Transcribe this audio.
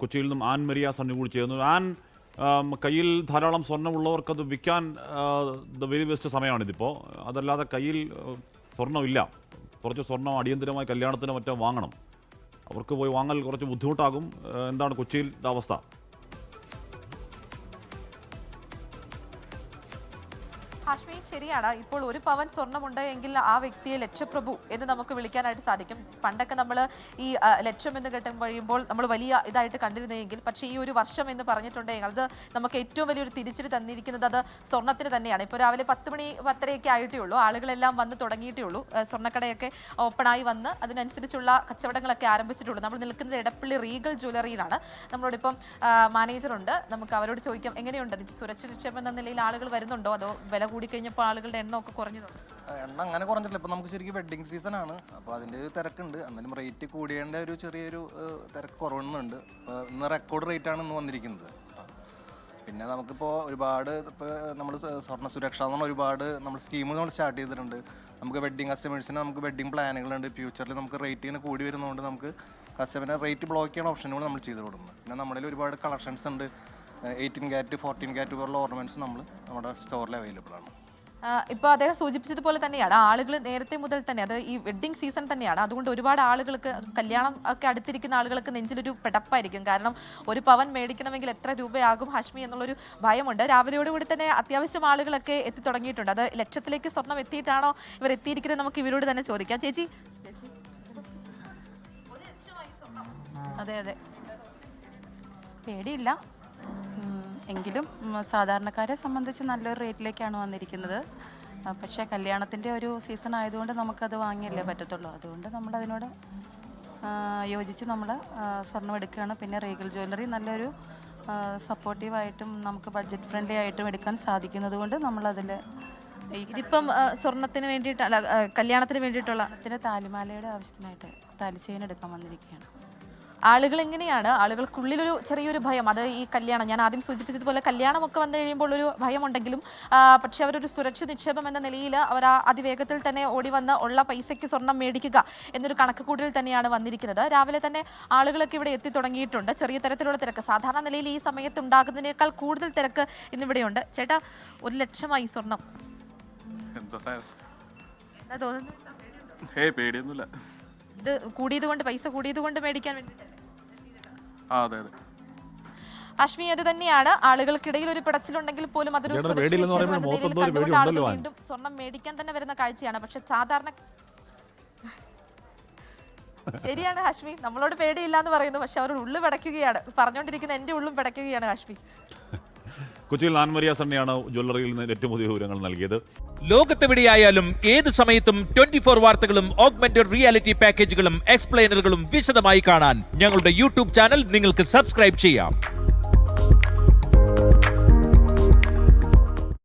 കൊച്ചിയിൽ നിന്നും an Maria Sunny കൂടി ചെയ്യുന്നു. ആൻ, കയ്യിൽ ധാരാളം സ്വർണ്ണമുള്ളവർക്ക് അത് വിൽക്കാൻ വെരി ബെസ്റ്റ് സമയമാണിതിപ്പോൾ. അതല്ലാതെ കയ്യിൽ സ്വർണ്ണമില്ല, കുറച്ച് സ്വർണ്ണം അടിയന്തരമായി കല്യാണത്തിന് മറ്റോ വാങ്ങണം, അവർക്ക് പോയി വാങ്ങൽ കുറച്ച് ബുദ്ധിമുട്ടാകും. എന്താണ് കൊച്ചിയിലെ അവസ്ഥ? ഹാഷ്മി, ശരിയാണ്. ഇപ്പോൾ ഒരു പവൻ സ്വർണ്ണമുണ്ട് എങ്കിൽ ആ വ്യക്തിയെ ലക്ഷപ്രഭു എന്ന് നമുക്ക് വിളിക്കാനായിട്ട് സാധിക്കും. പണ്ടൊക്കെ നമ്മൾ ഈ ലക്ഷം എന്ന് കഴിയുമ്പോൾ നമ്മൾ വലിയ ഇതായിട്ട് കണ്ടിരുന്നെങ്കിൽ, പക്ഷേ ഈ ഒരു വർഷം എന്ന് പറഞ്ഞിട്ടുണ്ടെങ്കിൽ അത് നമുക്ക് ഏറ്റവും വലിയൊരു തിരിച്ചടി തന്നിരിക്കുന്നത് അത് സ്വർണ്ണത്തിന് തന്നെയാണ്. ഇപ്പോൾ രാവിലെ 10 മണി 10:30 ആയിട്ടേ ഉള്ളൂ, ആളുകളെല്ലാം വന്ന് തുടങ്ങിയിട്ടേ ഉള്ളൂ, സ്വർണ്ണക്കടയൊക്കെ ഓപ്പണായി വന്ന് അതിനനുസരിച്ചുള്ള കച്ചവടങ്ങളൊക്കെ ആരംഭിച്ചിട്ടുള്ളൂ. നമ്മൾ നിൽക്കുന്നത് എടപ്പള്ളി റീഗൽ ജ്വല്ലറിയിലാണ്. നമ്മളോടിപ്പം മാനേജറുണ്ട്, നമുക്ക് അവരോട് ചോദിക്കാം എങ്ങനെയുണ്ട് സുരക്ഷ നിക്ഷേപം എന്ന നിലയിൽ ആളുകൾ വരുന്നുണ്ടോ, അതോ വില കൂടി കഴിഞ്ഞപ്പോൾ ആളുകളുടെ എണ്ണം ഒക്കെ കുറഞ്ഞതുണ്ട്? എണ്ണം അങ്ങനെ കുറഞ്ഞിട്ടില്ല. ഇപ്പം നമുക്ക് ശരിക്കും വെഡ്ഡിങ് സീസൺ ആണ്, അപ്പോൾ അതിൻ്റെ ഒരു തിരക്കുണ്ട്. എന്നാലും റേറ്റ് കൂടിയതിൻ്റെ ഒരു ചെറിയൊരു തിരക്ക് കുറവുന്നുണ്ട്. ഇന്ന് റെക്കോർഡ് റേറ്റാണ് ഇന്ന് വന്നിരിക്കുന്നത്. പിന്നെ നമുക്കിപ്പോൾ ഒരുപാട് ഇപ്പോൾ നമ്മൾ സ്വർണ്ണ സുരക്ഷ എന്ന് പറഞ്ഞാൽ ഒരുപാട് നമ്മൾ സ്കീമുകൾ നമ്മൾ സ്റ്റാർട്ട് ചെയ്തിട്ടുണ്ട്. നമുക്ക് വെഡ്ഡിങ് കസ്റ്റമേഴ്സിന് നമുക്ക് വെഡ്ഡിങ് പ്ലാനുകളുണ്ട്. ഫ്യൂച്ചറിൽ നമുക്ക് റേറ്റ് ഇങ്ങനെ കൂടി വരുന്നതുകൊണ്ട് നമുക്ക് കസ്റ്റമറിനെ റേറ്റ് ബ്ലോക്ക് ചെയ്യുന്ന ഓപ്ഷനുകൾ നമ്മൾ ചെയ്ത് കൊടുക്കുന്നത്. പിന്നെ നമ്മുടെ ഒരുപാട് കളക്ഷൻസ് ഉണ്ട്. 18 കാരറ്റ് 14 കാരറ്റ് പോലുള്ള ഓർണമെന്റ്സ് നമ്മുടെ സ്റ്റോറിൽ അവൈലബിൾ ആണ്. ഇപ്പോൾ അദ്ദേഹം സൂചിപ്പിച്ചതുപോലെ തന്നെയാണ്, ആളുകൾ നേരത്തെ മുതൽ തന്നെ അത് ഈ വെഡ്ഡിംഗ് സീസൺ തന്നെയാണ്. അതുകൊണ്ട് ഒരുപാട് ആളുകൾക്ക് കല്യാണം ഒക്കെ അടുത്തിരിക്കുന്ന ആളുകൾക്ക് നെഞ്ചിലൊരു പിടപ്പായിരിക്കും. കാരണം ഒരു പവൻ മേടിക്കണമെങ്കിൽ എത്ര രൂപയാകും ഹാഷ്മി എന്നുള്ളൊരു ഭയമുണ്ട്. രാവിലെയോടുകൂടി തന്നെ അത്യാവശ്യം ആളുകളൊക്കെ എത്തി തുടങ്ങിയിട്ടുണ്ട്. അത് ലക്ഷത്തിലേക്ക് സ്വർണം എത്തിയിട്ടാണോ ഇവർ എത്തിയിരിക്കുന്നത്, നമുക്ക് ഇവരോട് തന്നെ ചോദിക്കാം. ചേച്ചി, അതെ അതെ, പേടിയില്ല. എങ്കിലും സാധാരണക്കാരെ സംബന്ധിച്ച് നല്ലൊരു റേറ്റിലേക്കാണ് വന്നിരിക്കുന്നത്. പക്ഷേ കല്യാണത്തിൻ്റെ ഒരു സീസൺ ആയതുകൊണ്ട് നമുക്കത് വാങ്ങിയല്ലേ പറ്റത്തുള്ളൂ. അതുകൊണ്ട് നമ്മളതിനോട് യോജിച്ച് നമ്മൾ സ്വർണ്ണം എടുക്കുകയാണ്. പിന്നെ റീഗൽ ജ്വല്ലറി നല്ലൊരു സപ്പോർട്ടീവായിട്ടും നമുക്ക് ബഡ്ജറ്റ് ഫ്രണ്ട്ലി ആയിട്ടും എടുക്കാൻ സാധിക്കുന്നത് കൊണ്ട് നമ്മളതിൽ ഇതിപ്പം സ്വർണത്തിന് വേണ്ടിയിട്ടല്ല, കല്യാണത്തിന് വേണ്ടിയിട്ടുള്ള താലിമാലയുടെ ആവശ്യത്തിനായിട്ട് താലിച്ചെയിൻ എടുക്കാൻ വന്നിരിക്കുകയാണ്. ആളുകൾ എങ്ങനെയാണ്, ആളുകൾക്കുള്ളിലൊരു ചെറിയൊരു ഭയം, അത് ഈ കല്യാണം ഞാൻ ആദ്യം സൂചിപ്പിച്ചതുപോലെ കല്യാണമൊക്കെ വന്നു കഴിയുമ്പോൾ ഒരു ഭയമുണ്ടെങ്കിലും പക്ഷെ അവരൊരു സുരക്ഷിത നിക്ഷേപം എന്ന നിലയിൽ അവർ അതിവേഗത്തിൽ തന്നെ ഓടി വന്ന് ഉള്ള പൈസയ്ക്ക് സ്വർണം മേടിക്കുക എന്നൊരു കണക്കുകൂട്ടൽ തന്നെയാണ് വന്നിരിക്കുന്നത്. രാവിലെ തന്നെ ആളുകളൊക്കെ ഇവിടെ എത്തി തുടങ്ങിയിട്ടുണ്ട്. ചെറിയ തരത്തിലുള്ള തിരക്ക് സാധാരണ നിലയിൽ ഈ സമയത്ത് ഉണ്ടാകുന്നതിനേക്കാൾ കൂടുതൽ തിരക്ക് ഇന്നിവിടെയുണ്ട്. ചേട്ടാ, 1 ലക്ഷമായി സ്വർണം, എന്താ തോന്നുന്നു? പേടിയൊന്നുമില്ല. ഇത് കൂടിയത് കൊണ്ട്, പൈസ കൂടിയത് കൊണ്ട് മേടിക്കാൻ വേണ്ടിയിട്ടല്ലേ? ഹാഷ്മി, അത് തന്നെയാണ്. ആളുകൾക്കിടയിൽ ഒരു പിടച്ചിലുണ്ടെങ്കിൽ പോലും അതൊരു വീണ്ടും സ്വർണം മേടിക്കാൻ തന്നെ വരുന്ന കാഴ്ചയാണ്. പക്ഷെ സാധാരണ ശരിയാണ് ഹാഷ്മി, നമ്മളോട് പേടിയില്ല എന്ന് പറയുന്നു, പക്ഷെ അവർ ഉള്ളു പിടയ്ക്കുകയാണ്. പറഞ്ഞുകൊണ്ടിരിക്കുന്ന എന്റെ ഉള്ളും പിടയ്ക്കുകയാണ് ഹാഷ്മി. കൊച്ചിയിൽ ആൻ മരിയ സണ്ണിയാണ് ജ്വല്ലറിയിൽ നിന്ന് ഏറ്റവും പുതിയ വിവരങ്ങൾ നൽകിയത്. ലോകത്തെവിടെയായാലും ഏത് സമയത്തും 24 വാർത്തകളും ഓഗ്മെന്റഡ് റിയാലിറ്റി പാക്കേജുകളും എക്സ്പ്ലെയിനറുകളും വിശദമായി കാണാൻ ഞങ്ങളുടെ യൂട്യൂബ് ചാനൽ നിങ്ങൾക്ക് സബ്സ്ക്രൈബ് ചെയ്യാം.